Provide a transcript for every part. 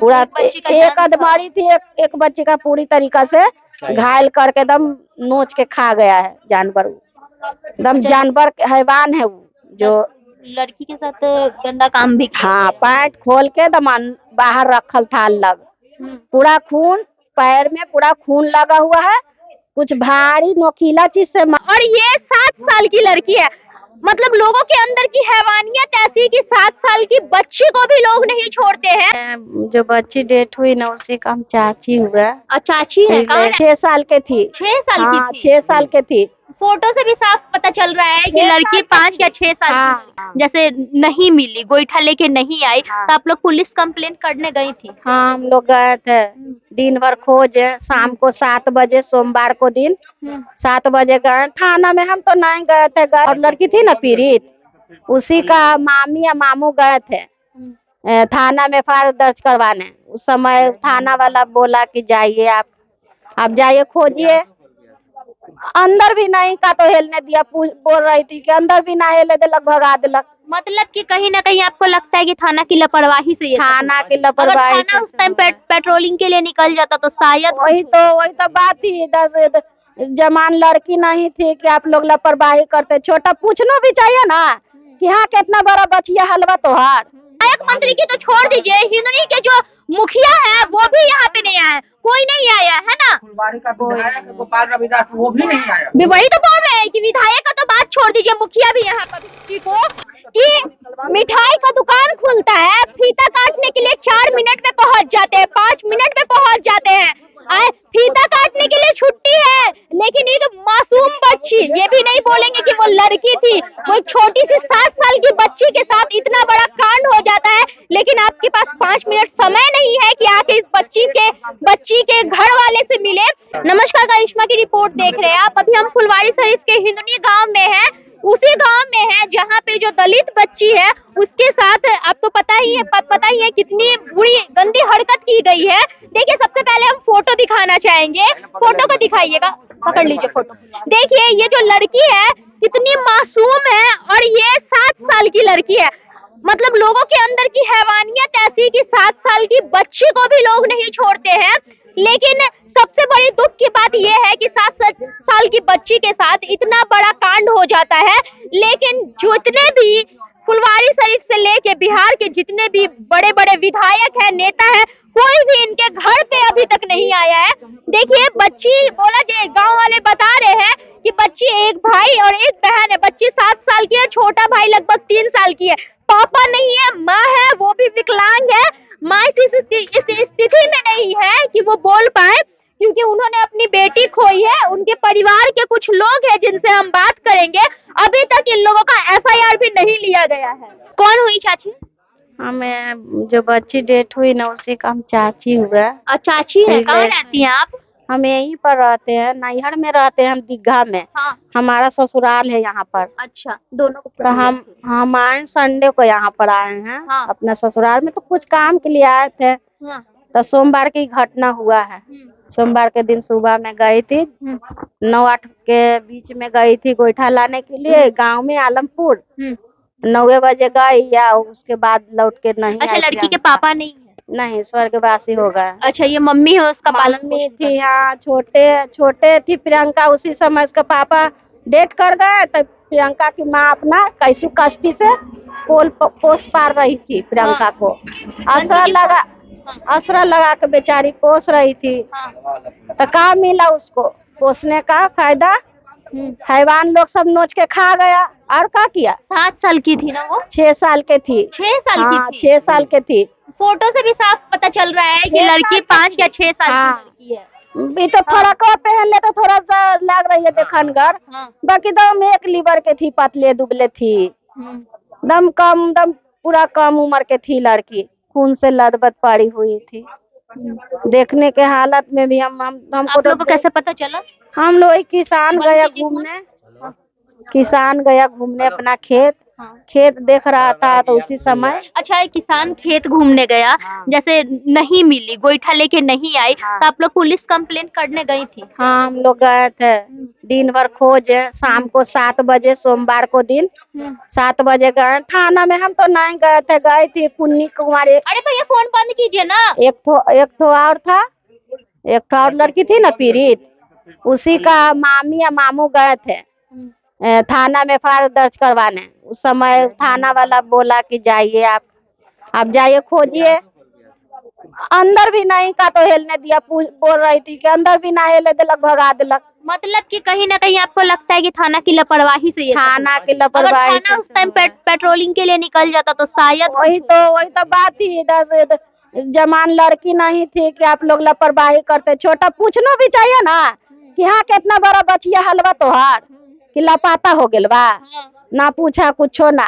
पूरा एक बच्ची का एक जान था। अधमरी थी, एक बच्ची का पूरी तरीका से घायल करके एकदम नोच के खा गया है जानवर। एकदम जानवर हैवान है वो जो लड़की के साथ गंदा काम भी किया। हाँ, पैंट खोल के दमान बाहर रखल था अलग। पूरा खून, पैर में पूरा खून लगा हुआ है, कुछ भारी नोकीला चीज से और ये 7 साल की लड़की है। मतलब लोगों के अंदर की हैवानियत ऐसी कि 7 साल की बच्ची को भी लोग नहीं छोड़ते हैं। जो बच्ची डेथ हुई ना उसी का हम चाची हुआ। चाची है? कहाँ 6 साल के थी। 6 साल की हाँ, थी? 6 साल के थी। फोटो से भी साफ पता चल रहा है कि 6 लड़की साल 5 या 6 साल हाँ, की। जैसे नहीं मिली, गोईठा लेके नहीं आई, तो आप लोग पुलिस कंप्लेंट करने गई थी? हाँ, हम लोग गए थे। दिन भर खोज, शाम को 7 बजे सोमवार को दिन 7 बजे गए थाना में। हम तो नहीं गए थे, और लड़की थी ना पीड़ित, उसी का मामी या मामू गए थे थाना में एफआईआर दर्ज करवाने। उस समय थाना वाला बोला कि जाइए आप जाइए खोजिए। अंदर भी नहीं का तो हेलने दिया, बोल रही थी कि अंदर भी ना हेले दिलक, भगा दिलक। मतलब कि कहीं ना कहीं आपको लगता है कि थाना की लापरवाही से ये थाना की अगर लापरवाही थाना उस टाइम पेट्रोलिंग के लिए निकल जाता तो शायद वही तो बात थी। 10 जवान लड़की नहीं थी कि आप लोग लापरवाही करते। छोटा पूछना भी चाहिए ना कि हाँ कितना बड़ा बचिया हलवा तोहार। विधायक मंत्री की तो छोड़ दीजिए, हिंदुनी के जो मुखिया है वो भी यहाँ पे नहीं आया, कोई नहीं आया है ना। फुलवारी का विधायक गोपाल रविदास वो भी नहीं आया। वही तो बोल रहे हैं कि विधायक का तो बात छोड़ दीजिए, मुखिया भी यहाँ पर किसी को कि मिठाई का दुकान खुलता है, फीता काटने के लिए 4 मिनट में पहुंच जाते हैं, 5 मिनट में पहुंच जाते हैं। फीता काटने के लिए छुट्टी है, लेकिन एक मासूम बच्ची, ये भी नहीं बोलेंगे कि वो लड़की थी, वो एक छोटी सी 7 साल की बच्ची के साथ इतना बड़ा कांड हो जाता है, लेकिन आपके पास 5 मिनट समय नहीं है कि आके इस बच्ची के घर वाले से मिले। नमस्कार, करिश्मा की रिपोर्ट देख रहे हैं आप। अभी हम फुलवारी शरीफ के हिंदुनी गांव में हैं, उसी गांव में है जहां पे जो दलित बच्ची है उसके साथ आपको पता ही है कितनी बुरी गंदी हरकत की गई है। देखिए, सबसे पहले हम फोटो दिखाना चाहेंगे, फोटो को दिखाइएगा, पकड़ लीजिए फोटो। देखिए ये जो लड़की है कितनी मासूम है, और ये 7 साल की लड़की है। मतलब लोगों के अंदर की हैवानियत ऐसी कि 7 साल की बच्ची को भी लोग नहीं छोड़ते हैं। लेकिन सबसे बड़ी दुख की बात यह है कि 7 साल की बच्ची के साथ इतना बड़ा कांड हो जाता है, लेकिन जितने भी फुलवारी शरीफ से लेके बिहार के जितने भी बड़े बड़े विधायक हैं, नेता हैं, कोई भी इनके घर पे अभी तक नहीं आया है। देखिए बच्ची, बोला जाए, गांव वाले बता रहे हैं कि बच्ची एक भाई और एक बहन है। बच्ची 7 साल की है, छोटा भाई लगभग 3 साल की है। पापा नहीं है, माँ है, वो भी विकलांग है। माँ इस स्थिति में नहीं है कि वो बोल पाए, क्योंकि उन्होंने अपनी बेटी खोई है। उनके परिवार के कुछ लोग हैं जिनसे हम बात करेंगे। अभी तक इन लोगों का एफआईआर भी नहीं लिया गया है। कौन हुई चाची? हमें जो बच्ची डेथ हुई ना उसी का हम चाची हुआ। चाची है? कहाँ रहती हैं आप? हम यहीं पर रहते हैं, नैहर में रहते हैं, हम दीघा में। हाँ। हमारा ससुराल है यहाँ पर। अच्छा, दोनों को तो हम आए संडे को यहाँ पर आए हैं। हाँ। अपना ससुराल में तो कुछ काम के लिए आए थे। हाँ। तो सोमवार की घटना हुआ है। सोमवार के दिन सुबह में गई थी, 9-8 के बीच में गई थी गोईठा लाने के लिए गांव में आलमपुर। 9 बजे गई या उसके बाद लौट के नहीं। अच्छा, लड़की के पापा नहीं है? नहीं, स्वर्गवासी हो गए। अच्छा, ये मम्मी है उसका पालन मम्मी थी। हाँ, छोटे थी प्रियंका, उसी समय उसका पापा डेथ कर गए। तो प्रियंका की माँ अपना कैसु कष्टी से पोस पार रही थी प्रियंका को। आसरा लगा के बेचारी पोस रही थी। तो क्या मिला उसको पोसने का फायदा? हैवान लोग सब नोच के खा गया। और क्या किया? 7 साल की थी ना वो? 6 साल के थी। 6 साल की थी? 6 साल के थी। फोटो से भी साफ पता चल रहा है कि लड़की 5 या 6 साल की लड़की है। भी तो फरक पहन ले तो थोड़ा सा लग रही है देखनगर। बाकी दम एक लीवर के थी, पतले दुबले थी, दम पूरा कम उम्र के थी लड़की, खून से लदबद पड़ी हुई थी। देखने के हालत में भी हमको तो कैसे पता चला? हम लोग किसान गया घूमने अपना खेत। हाँ। खेत देख रहा था तो उसी समय अच्छा, एक किसान खेत घूमने गया, जैसे नहीं मिली, गोईठा लेके नहीं आई, तो आप लोग पुलिस कंप्लेंट करने गई थी? हाँ, हम लोग गए थे। दिन भर खोजे, शाम को 7 बजे सोमवार को दिन 7 बजे गए थाना में। हम तो नहीं गए थे, गई थी पुन्नी कुमार। अरे भैया फोन बंद कीजिए ना। एक ठो और था, एक ठो और लड़की थी ना पीड़ित, उसी का मामी या मामू गए थे थाना में एफआईआर दर्ज करवाने। उस समय थाना वाला बोला कि जाइए आप जाइए खोजिए। अंदर भी नहीं का तो हेलने दिया, बोल रही थी कि अंदर भी ना हेले दिलक, भगा दिलक। मतलब कि कहीं ना कहीं आपको लगता है कि थाना की लापरवाही से ये सब थाना हुआ। की लापरवाही अगर थाना उस टाइम पेट्रोलिंग के लिए निकल जाता तो शायद वही तो बात थी। इधर जवान लड़की नहीं थी कि आप लोग लापरवाही करते। छोटा पूछना भी चाहिए ना कि हाँ कितना बड़ा बचिया हलवा तोहार कि लापता हो गेल बा। ना पूछा कुछो ना,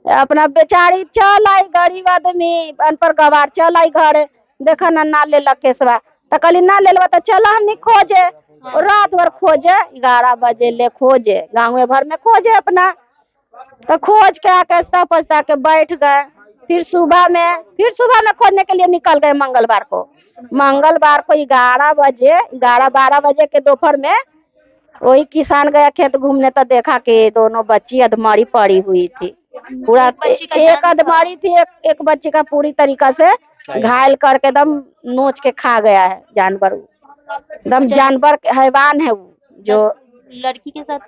अपना बेचारी चल आई, गरीब आदमी अनपढ़ गवार चल आई घरे, देखा ना लेलक केसवा तो कहली ना लेलवा तो चल हमनी खोजे। रात भर खोजे, 11 बजे ले खोजे, गाँव भर में खोजे अपना। तो खोज के आके सब पछता के बैठ गए। फिर सुबह में खोजने के लिए निकल गए। मंगलवार को 11-12 बजे के दोपहर में वही किसान गया खेत घूमने तो देखा कि दोनों बच्ची अधमरी पड़ी हुई थी। पूरा एक अधमरी थी, एक बच्ची का पूरी तरीका से घायल करके एकदम नोच के खा गया है जानवर। एकदम जानवर हैवान है वो, जो लड़की के साथ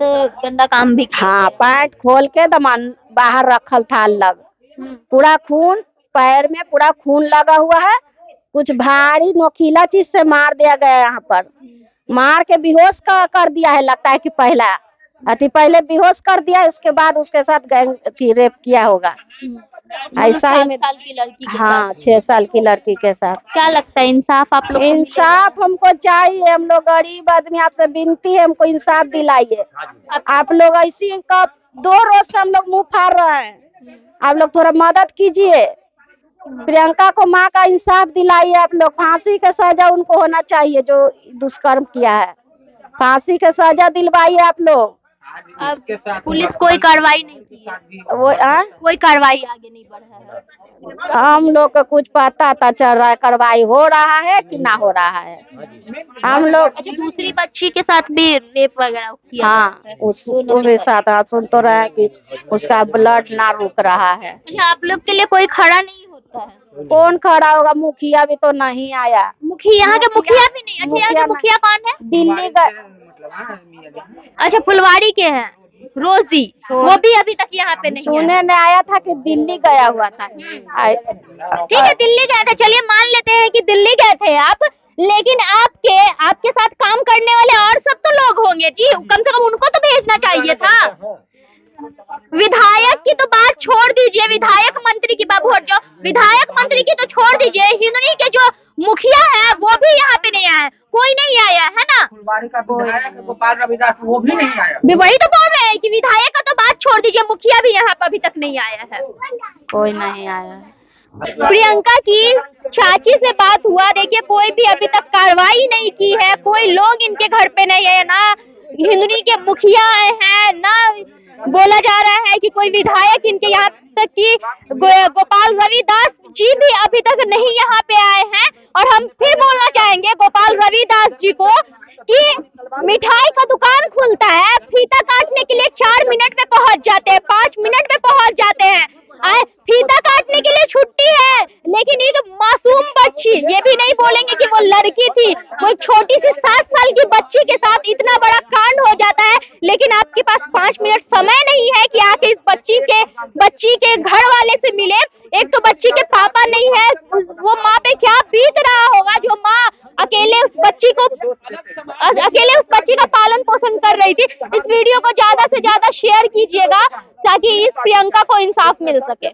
गंदा काम भी किया। हाँ, पैंट खोल के दमान बाहर रखल था अलग, पूरा खून, पैर में पूरा खून लगा हुआ है। कुछ भारी नोकीला चीज से मार दिया गया, यहाँ पर मार के बेहोश कर दिया है। लगता है कि पहले बेहोश कर दिया, उसके बाद उसके साथ गैंग की रेप किया होगा। ऐसा ही में 7 साल की लड़की के हाँ, 6 साल की लड़की के साथ। क्या लगता है इंसाफ आप लोग? इंसाफ हमको चाहिए, हम लोग गरीब आदमी, आपसे विनती है हमको इंसाफ दिलाइए। आप लोग ऐसी 2 रोज से हम लोग मुंह फाड़ रहे हैं, आप लोग थोड़ा मदद कीजिए। प्रियंका को माँ का इंसाफ दिलाइए आप लोग। फांसी का सजा उनको होना चाहिए जो दुष्कर्म किया है, फांसी का सजा दिलवाइए आप लोग। पुलिस कोई कार्रवाई नहीं की है? कोई कार्रवाई आगे नहीं बढ़ा है? हम लोग को कुछ पता चल रहा है कार्रवाई हो रहा है कि ना हो रहा है। हम लोग अच्छा, दूसरी बच्ची के साथ भी रेप वगैरह किया? हाँ, उसके साथ सुन तो रहा है कि उसका ब्लड ना रुक रहा है। अच्छा, आप लोग के लिए कोई खड़ा नहीं होता है? कौन खड़ा होगा? मुखिया भी तो नहीं आया। मुखिया, यहाँ के मुखिया भी नहीं? अच्छा, यहाँ के मुखिया कौन है? दिल्ली गए। अच्छा, फुलवाड़ी के हैं रोजी, वो भी अभी तक यहाँ पे नहीं सुने में आया था कि दिल्ली गया हुआ था। ठीक है, दिल्ली गए थे, चलिए मान लेते हैं कि दिल्ली गए थे आप, लेकिन आपके साथ काम करने वाले और सब तो लोग होंगे जी, कम से कम उनको तो भेजना चाहिए था। विधायक की तो बात छोड़ दीजिए, विधायक मंत्री की बाबू हट जाओ, विधायक मंत्री की तो छोड़ दीजिए, हिंदुनी के जो मुखिया है वो भी यहाँ पे नहीं आया, कोई नहीं आया है ना। फुलवाड़ी का विधायक गोपाल रविदास वो भी नहीं आया। वही तो बोल रहे हैं कि विधायक का तो बात छोड़ दीजिए, मुखिया भी यहाँ पे अभी तक नहीं आया है। कोई नहीं आया। प्रियंका की चाची से बात हुआ, देखिए कोई भी अभी तक कार्रवाई नहीं की है, कोई लोग इनके घर पे नहीं है, ना हिंदुनी के मुखिया हैं, ना बोला जा रहा है कि कोई विधायक इनके, यहाँ तक कि गोपाल रविदास जी भी अभी तक नहीं यहाँ पे आए हैं। और हम फिर बोलना चाहेंगे गोपाल रविदास जी को कि मिठाई का दुकान खुलता है, फीता काटने के लिए 4 मिनट में पहुंच जाते हैं, 5 मिनट में पहुंच जाते हैं। फीता काटने के लिए छुट्टी है, लेकिन एक मासूम बच्ची, ये भी नहीं बोलेंगे कि वो लड़की थी, वो एक छोटी सी 7 साल की बच्ची के साथ इतना बड़ा कांड हो जाता है, लेकिन आपके पास 5 मिनट समय नहीं है कि आके इस बच्ची के घर वाले से मिले। एक तो बच्ची के पापा नहीं है, वो माँ पे क्या बीत रहा होगा, जो माँ अकेले उस बच्ची का पालन पोषण कर रही थी। इस वीडियो को ज्यादा से ज्यादा शेयर कीजिएगा ताकि इस प्रियंका को इंसाफ मिल सके।